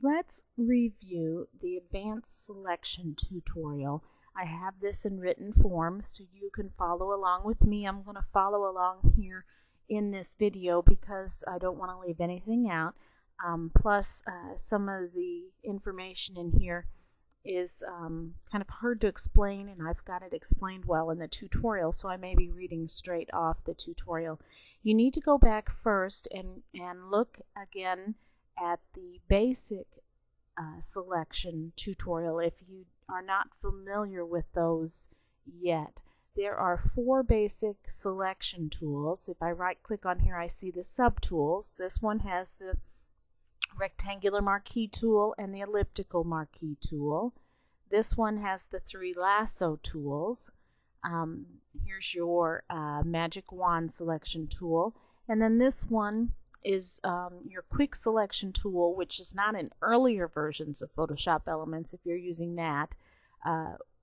Let's review the advanced selection tutorial. I have this in written form so you can follow along with me. I'm going to follow along here in this video because I don't want to leave anything out. Plus, some of the information in here is kind of hard to explain, and I've got it explained well in the tutorial, so I may be reading straight off the tutorial. You need to go back first and look again at the basic selection tutorial if you are not familiar with those yet. There are 4 basic selection tools. If I right click on here, I see the subtools. This one has the rectangular marquee tool and the elliptical marquee tool. This one has the 3 lasso tools. Here's your magic wand selection tool, and then this one is your quick selection tool, which is not in earlier versions of Photoshop Elements if you're using that,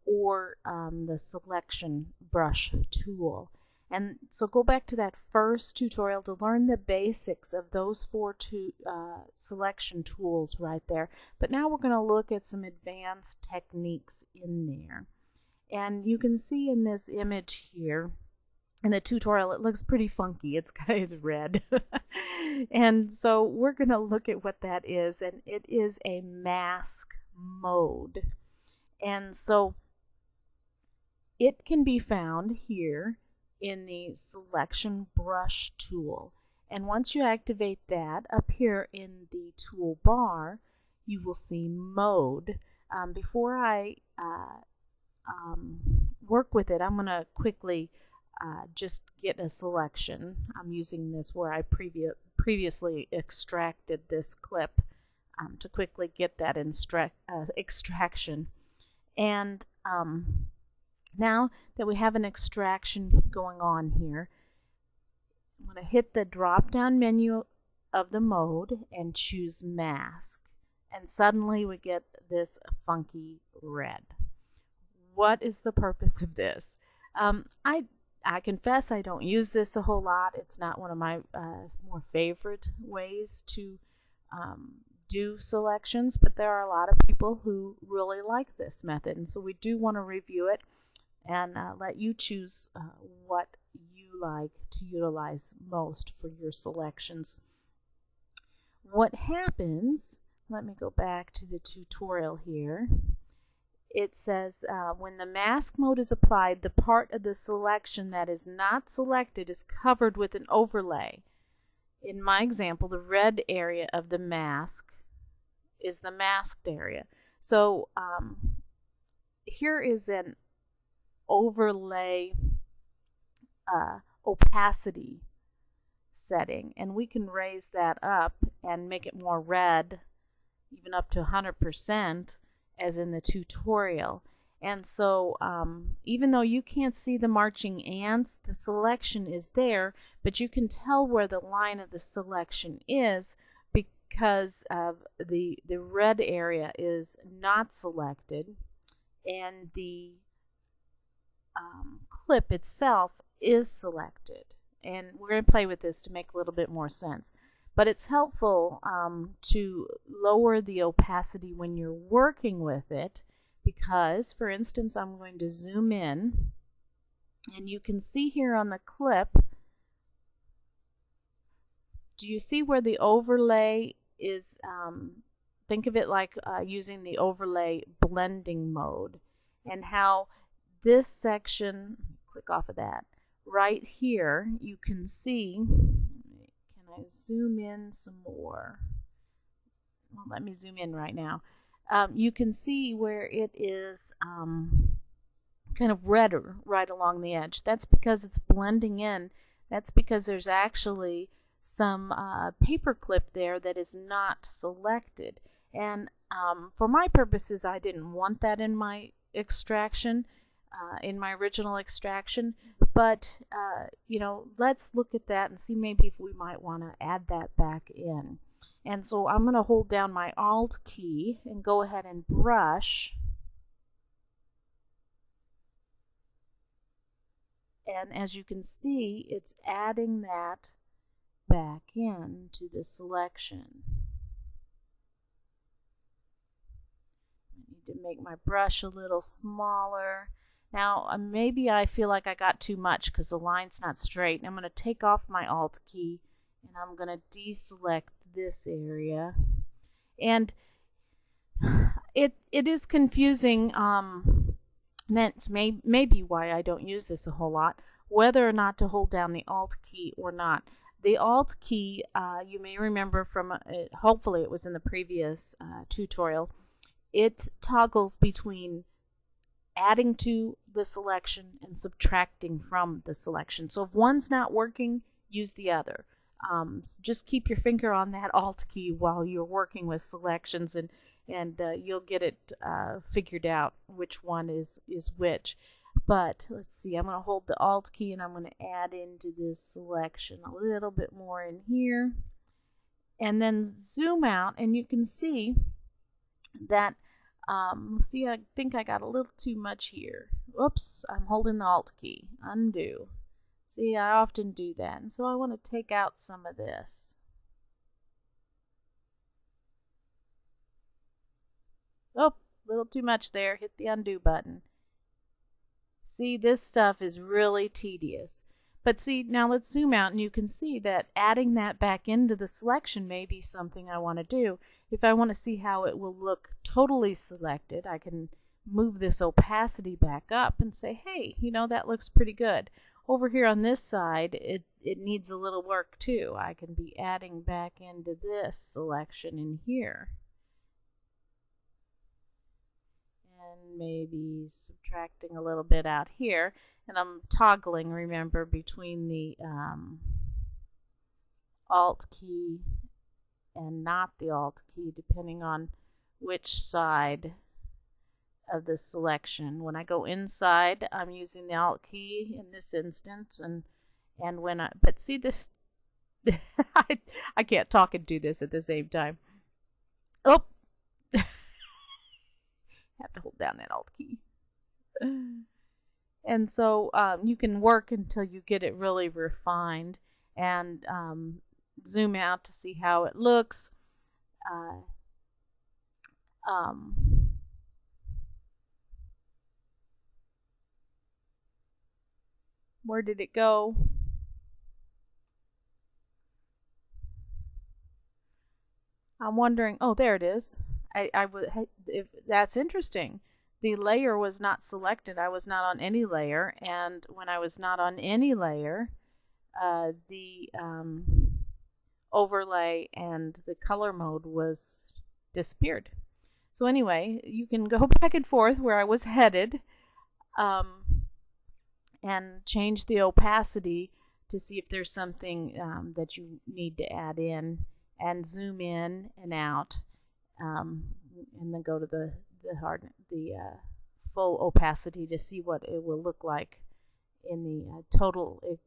or the selection brush tool. And so go back to that first tutorial to learn the basics of those 4 selection tools right there. But now we're going to look at some advanced techniques in there. And you can see in this image here, in the tutorial, it looks pretty funky. It's red. And so we're going to look at what that is, and it is a mask mode. And so it can be found here in the selection brush tool. And once you activate that, up here in the toolbar, you will see mode. Before I work with it, I'm going to quickly just get a selection. I'm using this where I previously extracted this clip to quickly get that extraction. And now that we have an extraction going on here, I'm going to hit the drop down menu of the mode and choose mask, and suddenly we get this funky red. What is the purpose of this? I confess I don't use this a whole lot. It's not one of my more favorite ways to do selections, but there are a lot of people who really like this method, and so we do want to review it and let you choose what you like to utilize most for your selections. What happens, let me go back to the tutorial here. It says when the mask mode is applied, the part of the selection that is not selected is covered with an overlay. In my example, the red area of the mask is the masked area. So here is an overlay opacity setting, and we can raise that up and make it more red, even up to 100%. As in the tutorial. And so even though you can't see the marching ants, the selection is there, but you can tell where the line of the selection is because of the red area is not selected, and the clip itself is selected. And we're going to play with this to make a little bit more sense. But it's helpful to lower the opacity when you're working with it because, for instance, I'm going to zoom in, and you can see here on the clip, do you see where the overlay is? Think of it like using the overlay blending mode, and how this section, click off of that, right here you can see. I zoom in some more. Well, let me zoom in right now. You can see where it is kind of redder right along the edge. That's because it's blending in. That's because there's actually some paper clip there that is not selected. And for my purposes, I didn't want that in my extraction. In my original extraction, but you know, let's look at that and see maybe if we might want to add that back in. And so I'm going to hold down my Alt key and go ahead and brush, and as you can see, it's adding that back in to the selection. need to make my brush a little smaller. Now, maybe I feel like I got too much because the line's not straight. I'm going to take off my Alt key and I'm going to deselect this area. And it is confusing. That's maybe why I don't use this a whole lot, whether or not to hold down the Alt key or not. The Alt key, you may remember from, hopefully it was in the previous tutorial, it toggles between adding to the selection and subtracting from the selection. So if one's not working, use the other. So just keep your finger on that Alt key while you're working with selections, and you'll get it figured out which one is which. But let's see, I'm going to hold the Alt key and I'm going to add into this selection a little bit more in here. And then zoom out and you can see that, see, I think I got a little too much here. Oops, I'm holding the Alt key. Undo. See, I often do that. And so I want to take out some of this. Oh, a little too much there. Hit the undo button. See, this stuff is really tedious. But see, now let's zoom out and you can see that adding that back into the selection may be something I want to do. If I want to see how it will look totally selected, I can move this opacity back up and say, hey, you know, that looks pretty good. Over here on this side, it needs a little work too. I can be adding back into this selection in here. And maybe subtracting a little bit out here. And I'm toggling, remember, between the Alt key and not the Alt key, depending on which side of the selection. When I go inside, I'm using the Alt key in this instance, and when but see this, I can't talk and do this at the same time. Oh, have to hold down that Alt key. And so you can work until you get it really refined, and zoom out to see how it looks. Where did it go? I'm wondering. Oh, there it is. If that's interesting. The layer was not selected. I was not on any layer, and when I was not on any layer, the overlay and the color mode was disappeared. So anyway, you can go back and forth where I was headed, and change the opacity to see if there's something that you need to add in, and zoom in and out, and then go to the full opacity to see what it will look like in the total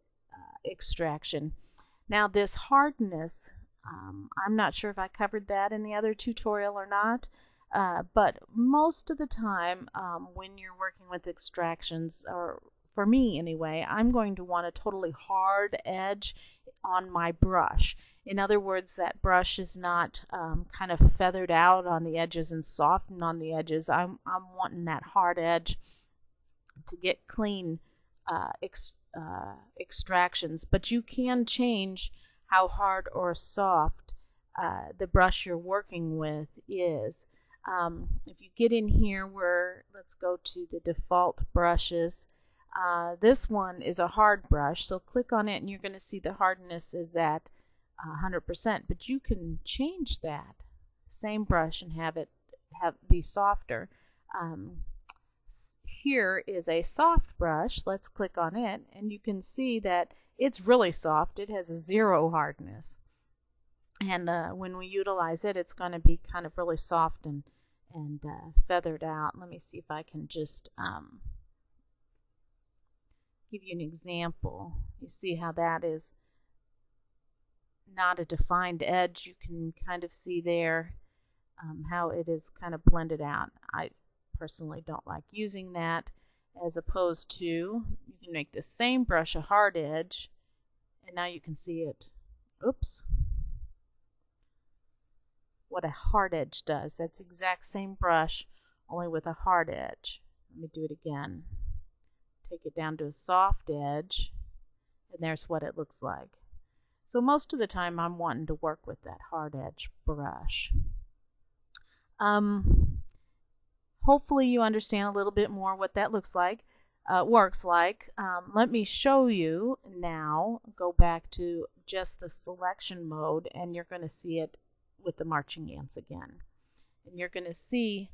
extraction. Now this hardness, I'm not sure if I covered that in the other tutorial or not, but most of the time when you're working with extractions, or for me anyway, I'm going to want a totally hard edge on my brush. In other words, that brush is not kind of feathered out on the edges and softened on the edges. I'm wanting that hard edge to get clean extractions. But you can change how hard or soft the brush you're working with is. If you get in here where, let's go to the default brushes. This one is a hard brush, so click on it and you're going to see the hardness is at 100%, but you can change that same brush and have it be softer. Here is a soft brush. Let's click on it and you can see that it's really soft. It has a 0 hardness, and when we utilize it, it's going to be kind of really soft and feathered out. Let me see if I can just give you an example. You see how that is not a defined edge. You can kind of see there how it is kind of blended out. I personally don't like using that, as opposed to you can make the same brush a hard edge, and now you can see it. Oops. What a hard edge does. That's the exact same brush only with a hard edge. Let me do it again. Take it down to a soft edge, and there's what it looks like. So most of the time I'm wanting to work with that hard edge brush. Hopefully you understand a little bit more what that looks like, works like. Let me show you now. Go back to just the selection mode, and you're going to see it with the marching ants again. And you're going to see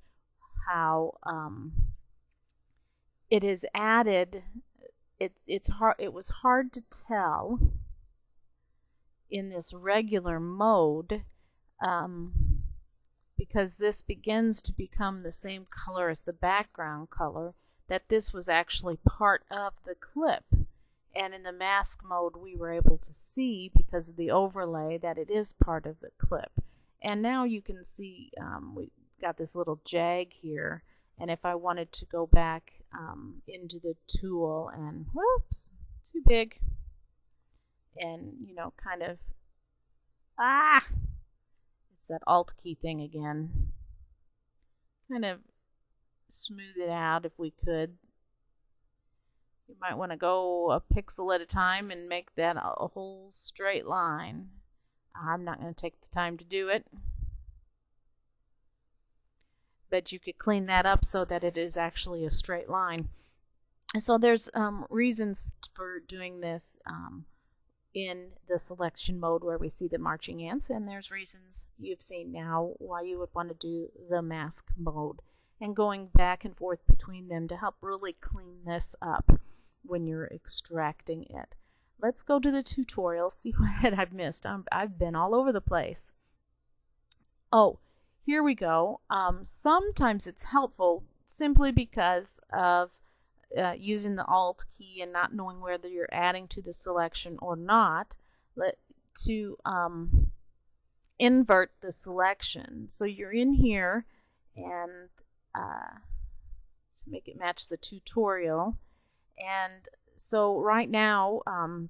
how it is added. It was hard to tell in this regular mode because this begins to become the same color as the background color, that this was actually part of the clip. And in the mask mode we were able to see, because of the overlay, that it is part of the clip. And now you can see we got this little jag here, and if I wanted to go back into the tool and, whoops, too big, and kind of, it's that Alt key thing again, kind of smooth it out if we could. You might want to go a pixel at a time and make that a whole straight line. I'm not going to take the time to do it, but you could clean that up so that it is actually a straight line. And so there's reasons for doing this in the selection mode where we see the marching ants, and there's reasons you've seen now why you would want to do the mask mode, and going back and forth between them to help really clean this up when you're extracting it. Let's go to the tutorial, see what I've missed. I've been all over the place. Oh, here we go. Sometimes it's helpful simply because of using the Alt key and not knowing whether you're adding to the selection or not, to invert the selection. So you're in here, and to make it match the tutorial. And so right now,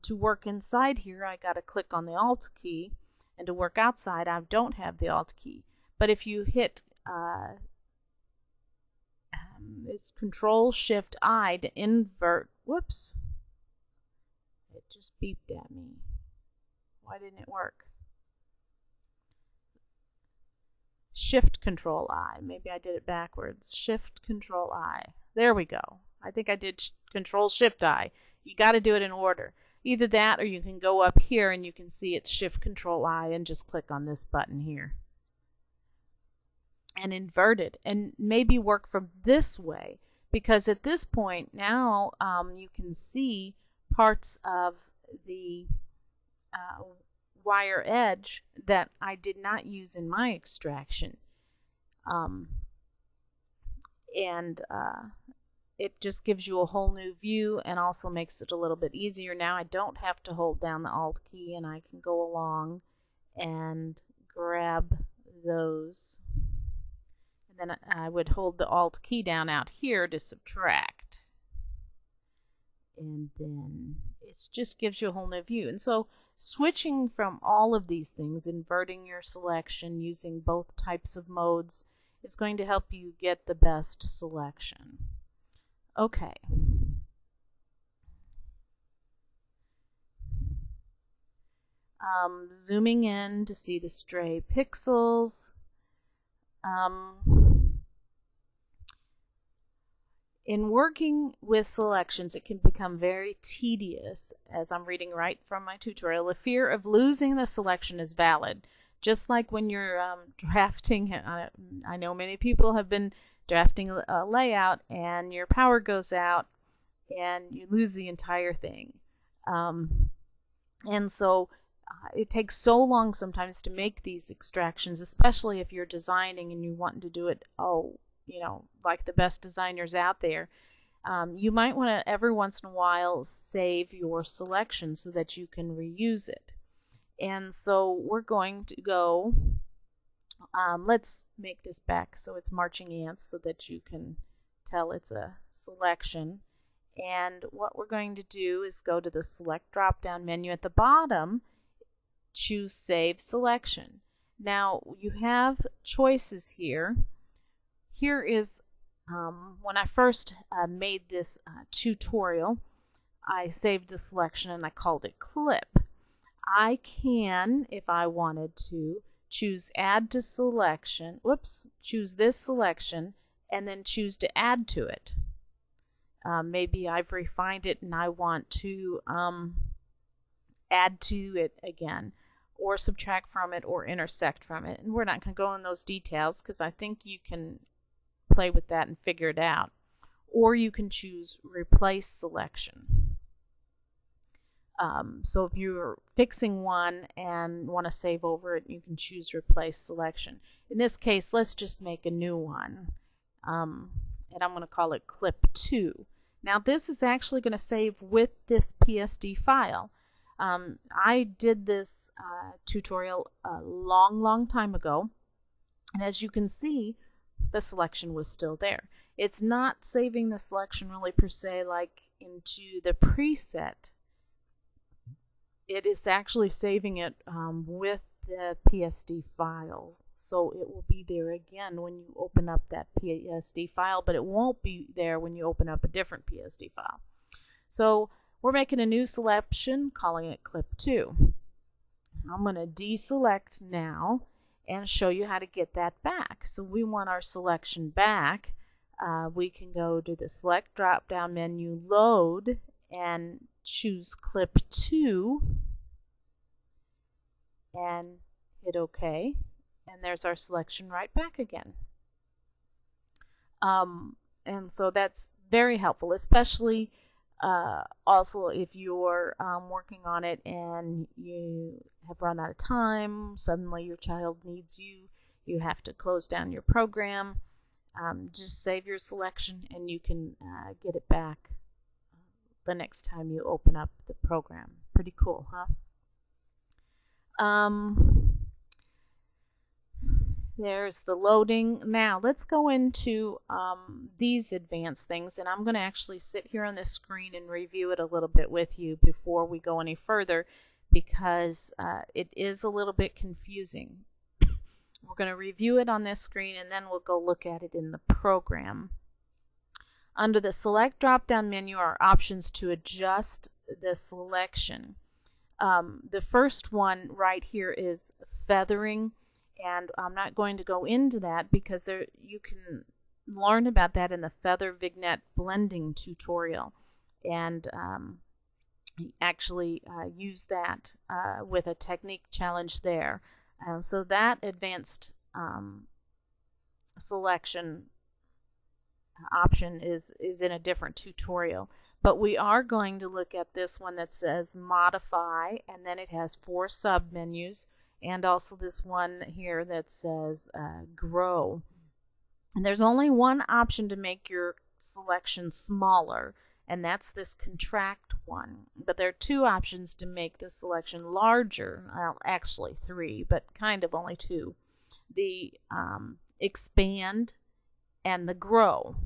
to work inside here, I got to click on the Alt key, and to work outside, I don't have the Alt key. But if you hit it's Control-Shift-I to invert. Whoops. It just beeped at me. Why didn't it work? Shift-Control-I. Maybe I did it backwards. Shift-Control-I. There we go. I think I did Control-Shift-I. You got to do it in order. Either that, or you can go up here and you can see it's Shift-Control-I and just click on this button here and invert it, and maybe work from this way, because at this point now you can see parts of the wire edge that I did not use in my extraction, and it just gives you a whole new view and also makes it a little bit easier. Now I don't have to hold down the Alt key, and I can go along and grab those. And then I would hold the Alt key down out here to subtract. And then it just gives you a whole new view. And so switching from all of these things, inverting your selection, using both types of modes, is going to help you get the best selection. Okay. Zooming in to see the stray pixels. In working with selections, it can become very tedious. As I'm reading right from my tutorial, the fear of losing the selection is valid. Just like when you're drafting, I know many people have been drafting a layout and your power goes out and you lose the entire thing. And so it takes so long sometimes to make these extractions, especially if you're designing and you want to do it, like the best designers out there. You might want to every once in a while save your selection so that you can reuse it. And so we're going to go, let's make this back so it's marching ants so that you can tell it's a selection. And what we're going to do is go to the select drop down menu at the bottom, choose save selection. Now you have choices here. Here is When I first made this tutorial, I saved the selection and I called it clip. I can, if I wanted to, choose add to selection, choose this selection and then choose to add to it. Maybe I've refined it and I want to add to it again, or subtract from it, or intersect from it. And we're not going to go in those details because I think you can play with that and figure it out. Or you can choose replace selection. So if you're fixing one and want to save over it, you can choose replace selection. In this case, let's just make a new one. And I'm going to call it clip 2. Now this is actually going to save with this PSD file. I did this tutorial a long time ago, and as you can see, the selection was still there. It's not saving the selection really per se like into the preset. It is actually saving it with the PSD files, so it will be there again when you open up that PSD file, but it won't be there when you open up a different PSD file. So we're making a new selection, calling it clip 2. I'm going to deselect now and show you how to get that back. So we want our selection back. We can go to the select drop down menu, load, and choose clip 2 and hit OK, and there's our selection right back again. And so that's very helpful, especially also if you're working on it and you have run out of time, suddenly your child needs you, you have to close down your program. Just save your selection and you can get it back the next time you open up the program. Pretty cool, huh? There's the loading. Now let's go into these advanced things, and I'm going to actually sit here on this screen and review it a little bit with you before we go any further, because it is a little bit confusing. We're going to review it on this screen and then we'll go look at it in the program. Under the select drop down menu are options to adjust the selection. The first one right here is feathering, and I'm not going to go into that because you can learn about that in the feather vignette blending tutorial, and actually use that with a technique challenge there. So that advanced selection option is in a different tutorial, but we are going to look at this one that says modify, and then it has 4 sub menus, and also this one here that says grow. And there's only one option to make your selection smaller, and that's this contract one, but there are 2 options to make the selection larger. Well, actually 3, but kind of only 2. The expand and the grow.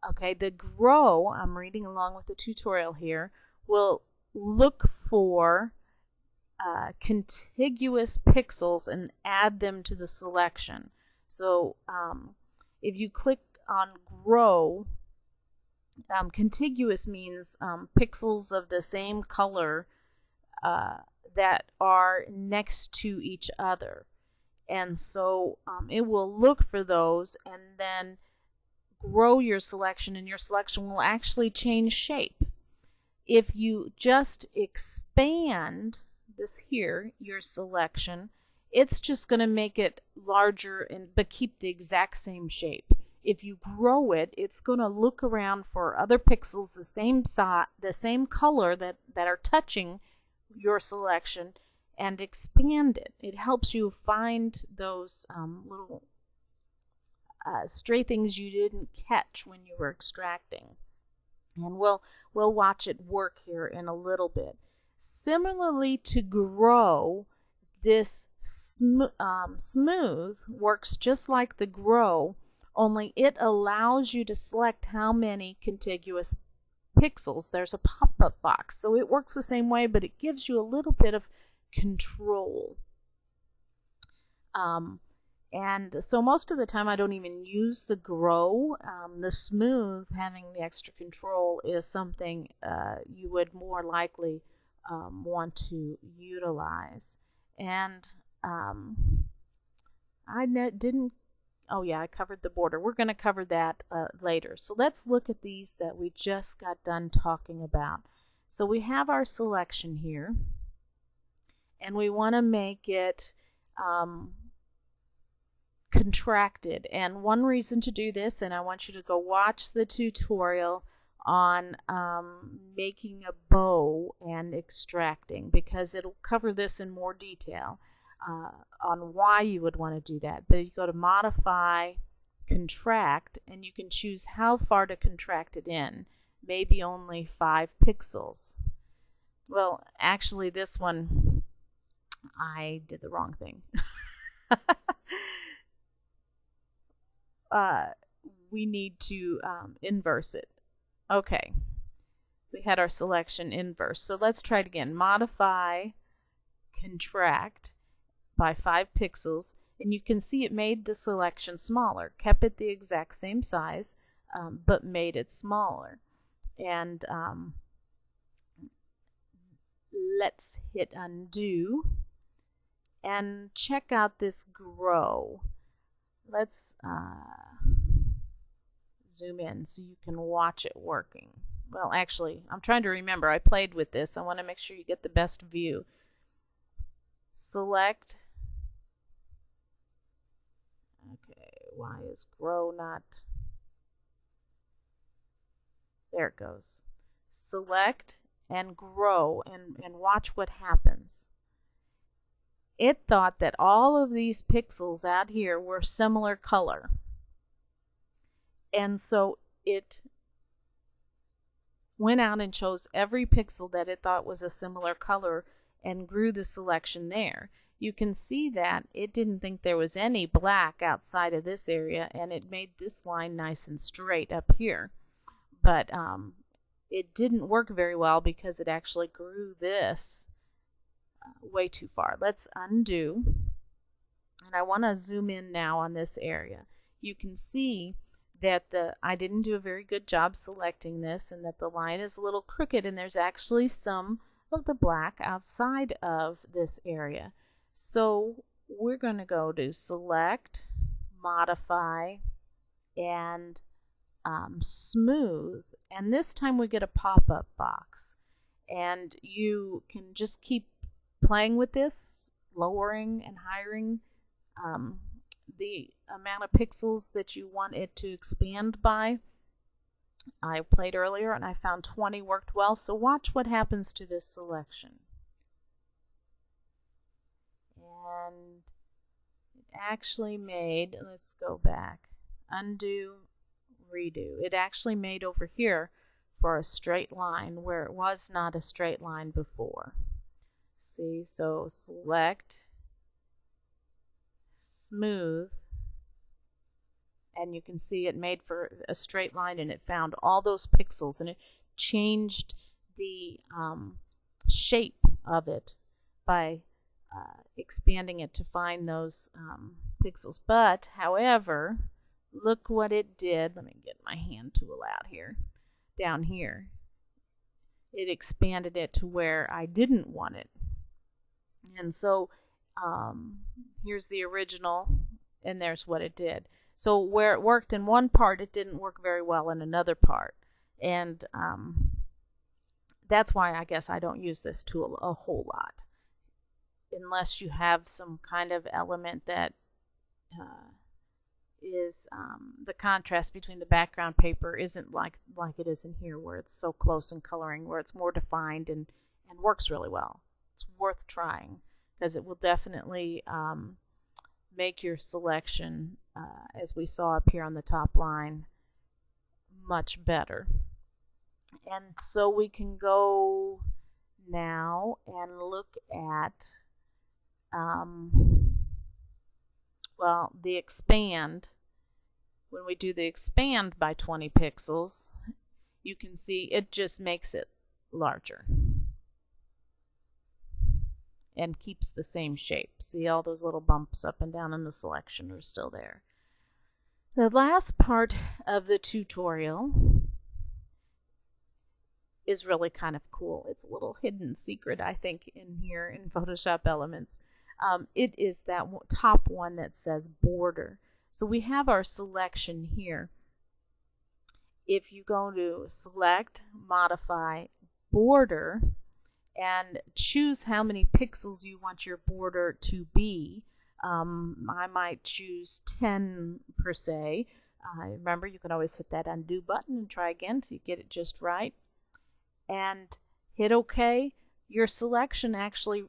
Okay, the grow, I'm reading along with the tutorial here, will look for contiguous pixels and add them to the selection. So if you click on grow, contiguous means pixels of the same color that are next to each other. And so it will look for those and then grow your selection, and your selection will actually change shape. If you just expand this here, your selection, it's just going to make it larger but keep the exact same shape. If you grow it, it's going to look around for other pixels the same size, the same color that are touching your selection, and expand it. It helps you find those little stray things you didn't catch when you were extracting. And we'll watch it work here in a little bit. Similarly to grow, this smooth works just like the grow, only it allows you to select how many contiguous pixels. There's a pop-up box, so it works the same way, but it gives you a little bit of control. And so most of the time I don't even use the grow. The smooth, having the extra control, is something you would more likely want to utilize. And didn't, oh yeah, I covered the border. We're going to cover that later. So let's look at these that we just got done talking about. So we have our selection here, and we want to make it contracted. And one reason to do this, and I want you to go watch the tutorial on making a bow and extracting, because it'll cover this in more detail on why you would want to do that. But you go to modify, contract, and you can choose how far to contract it in. Maybe only 5 pixels. Well, actually this one I did the wrong thing. We need to inverse it. Okay, we had our selection inverse. So let's try it again. Modify, contract by 5 pixels, and you can see it made the selection smaller, kept it the exact same size, but made it smaller. And let's hit undo and check out this grow. Let's zoom in so you can watch it working. Well, actually, I'm trying to remember. I played with this. I want to make sure you get the best view. Select. Okay, why is grow not? There it goes. Select and grow, and watch what happens. It thought that all of these pixels out here were similar color. And so it went out and chose every pixel that it thought was a similar color and grew the selection there. You can see that it didn't think there was any black outside of this area, and it made this line nice and straight up here. But it didn't work very well because it actually grew this way too far. Let's undo, and I want to zoom in now on this area. You can see that I didn't do a very good job selecting this, and that the line is a little crooked, and there's actually some of the black outside of this area. So we're going to go to select, modify, and smooth, and this time we get a pop-up box, and you can just keep playing with this, lowering and highering the amount of pixels that you want it to expand by. I played earlier and I found 20 worked well, so watch what happens to this selection. And it actually made, let's go back, undo, redo. It actually made over here for a straight line where it was not a straight line before. See, so select, smooth, and you can see it made for a straight line, and it found all those pixels, and it changed the shape of it by expanding it to find those pixels. But however, look what it did. Let me get my hand tool out here. Down here, it expanded it to where I didn't want it. And so here's the original, and there's what it did. So where it worked in one part, it didn't work very well in another part. And that's why I guess I don't use this tool a whole lot, unless you have some kind of element that is the contrast between the background paper isn't like it is in here, where it's so close in coloring, where it's more defined and works really well. It's worth trying, because it will definitely make your selection, as we saw up here on the top line, much better. And so we can go now and look at well, the expand. When we do the expand by 20 pixels, you can see it just makes it larger. and keeps the same shape. See, all those little bumps up and down in the selection are still there. The last part of the tutorial is really kind of cool. It's a little hidden secret, I think, in here in Photoshop Elements. It is that top one that says border. So we have our selection here. If you go to Select, Modify, Border, and choose how many pixels you want your border to be, I might choose 10 per se. Remember, you can always hit that undo button and try again till you get it just right. And hit OK. Your selection actually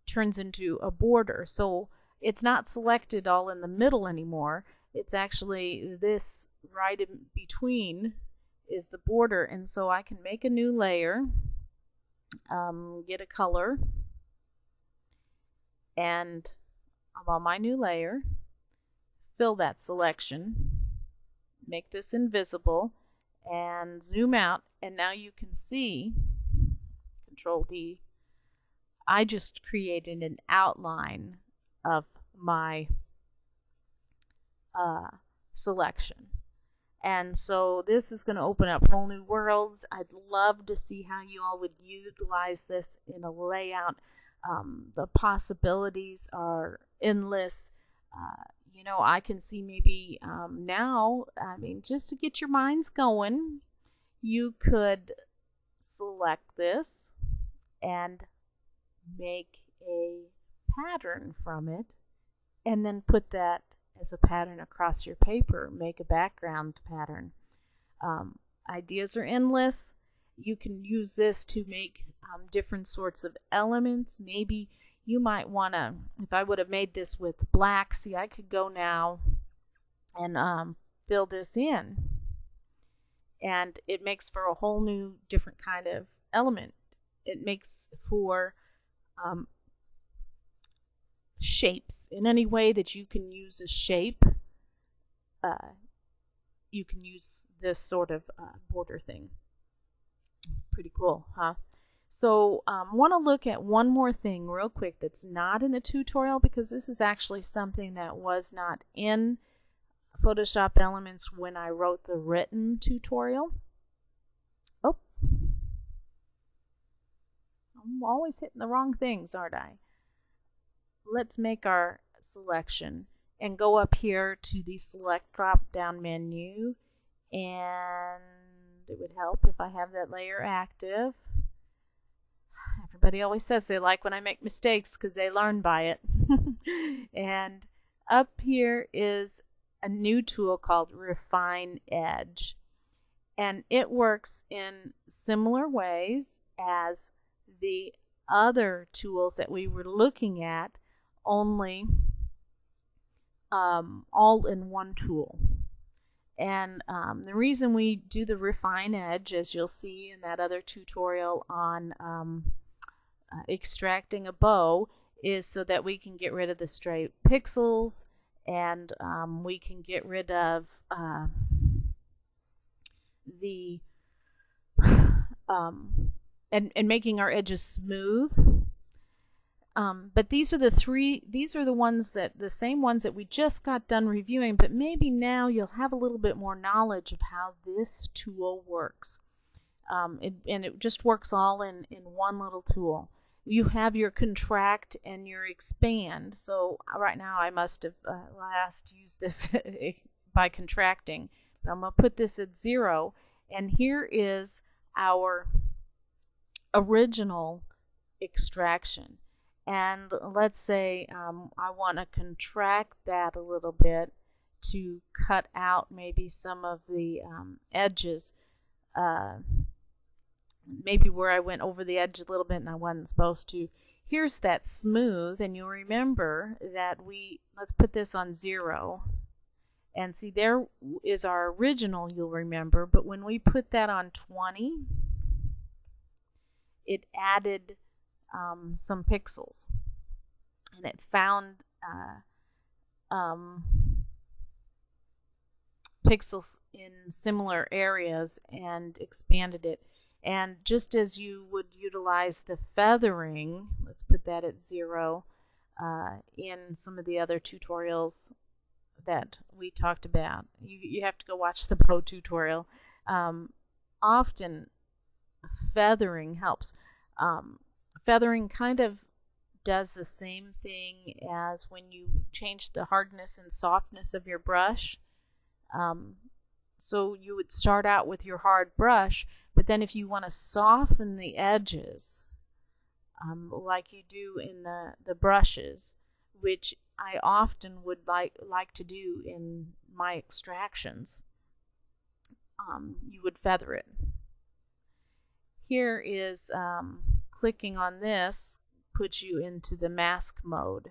turns into a border. So it's not selected all in the middle anymore. It's actually this right in between is the border. And so I can make a new layer, get a color, and I'm on my new layer, fill that selection, make this invisible, and zoom out. And now you can see, Control D, I just created an outline of my selection. And so this is going to open up whole new worlds. I'd love to see how you all would utilize this in a layout. The possibilities are endless. You know, I can see maybe now, I mean, just to get your minds going, you could select this and make a pattern from it, and then put that as a pattern across your paper. Make a background pattern. Ideas are endless. You can use this to make different sorts of elements. Maybe you might want to, if I would have made this with black, see, I could go now and fill this in, and it makes for a whole new different kind of element. It makes for shapes. In any way that you can use a shape, you can use this sort of border thing. Pretty cool, huh? So want to look at one more thing real quick that's not in the tutorial, because this is actually something that was not in Photoshop Elements when I wrote the written tutorial. Oh, I'm always hitting the wrong things, aren't I? Let's make our selection and go up here to the select drop down menu, and it would help if I have that layer active. Everybody always says they like when I make mistakes because they learn by it. And up here is a new tool called Refine Edge, and it works in similar ways as the other tools that we were looking at, only all in one tool. And the reason we do the Refine Edge, as you'll see in that other tutorial on extracting a bow, is so that we can get rid of the stray pixels, and we can get rid of the and making our edges smooth. But these are the ones that, the same ones that we just got done reviewing, but maybe now you'll have a little bit more knowledge of how this tool works. And it just works all in one little tool. You have your contract and your expand. So right now I must have last used this by contracting, but I'm going to put this at 0, and here is our original extraction. And let's say I want to contract that a little bit to cut out maybe some of the edges, maybe where I went over the edge a little bit and I wasn't supposed to. Here's that smooth, and you'll remember that let's put this on 0, and see, there is our original, you'll remember, but when we put that on 20, it added some pixels, and it found pixels in similar areas and expanded it. And just as you would utilize the feathering, let's put that at 0, in some of the other tutorials that we talked about. You have to go watch the bow tutorial. Often feathering helps. Feathering kind of does the same thing as when you change the hardness and softness of your brush. So you would start out with your hard brush, but then if you want to soften the edges, like you do in the brushes, which I often would like to do in my extractions, you would feather it. Here is clicking on this puts you into the mask mode.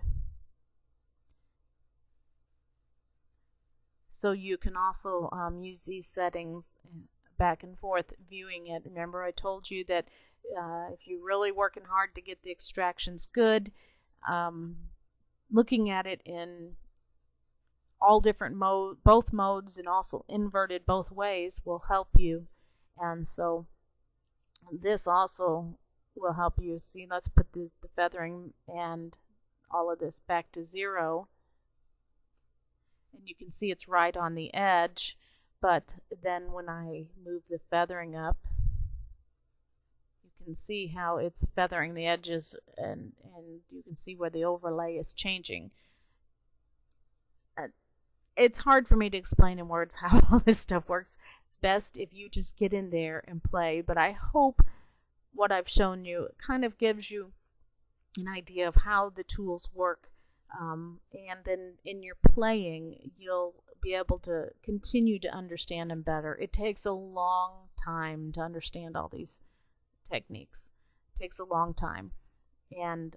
So you can also use these settings back and forth viewing it. Remember I told you that if you're really working hard to get the extractions good, looking at it in all different both modes and also inverted both ways will help you. And so this also will help you see. Let's put the feathering and all of this back to 0. And you can see it's right on the edge, but then when I move the feathering up, you can see how it's feathering the edges, and you can see where the overlay is changing. It's hard for me to explain in words how all this stuff works. It's best if you just get in there and play, but I hope what I've shown you kind of gives you an idea of how the tools work. And then in your playing, you'll be able to continue to understand them better. It takes a long time to understand all these techniques. It takes a long time. And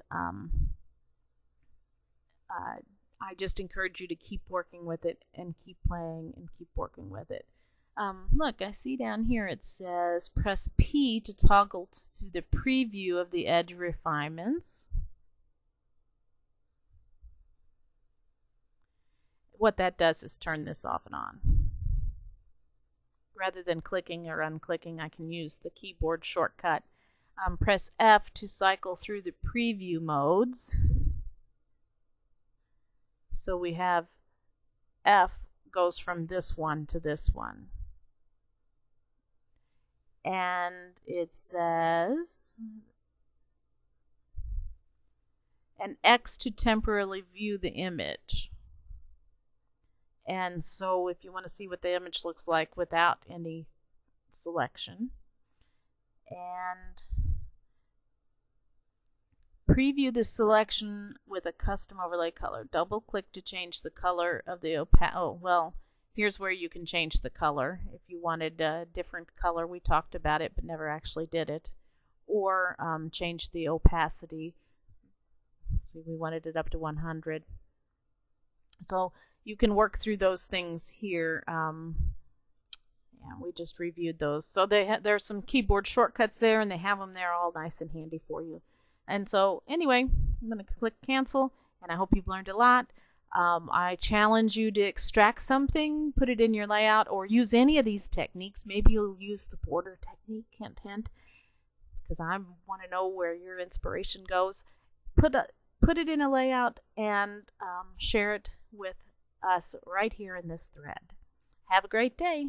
I just encourage you to keep working with it and keep playing and keep working with it. Look, I see down here it says press P to toggle to the preview of the edge refinements. What that does is turn this off and on. Rather than clicking or unclicking, I can use the keyboard shortcut. Press F to cycle through the preview modes. So we have F goes from this one to this one. And it says, and X to temporarily view the image. And so if you want to see what the image looks like without any selection, and preview the selection with a custom overlay color. Double click to change the color of the here's where you can change the color. If you wanted a different color, we talked about it but never actually did it. Or change the opacity. Let's see, we wanted it up to 100. So you can work through those things here. Yeah, we just reviewed those. So there's some keyboard shortcuts there, and they have them there all nice and handy for you. And so anyway, I'm going to click cancel, and I hope you've learned a lot. I challenge you to extract something, put it in your layout, or use any of these techniques. Maybe you'll use the border technique, hint, because I want to know where your inspiration goes. Put it in a layout and share it with us right here in this thread. Have a great day.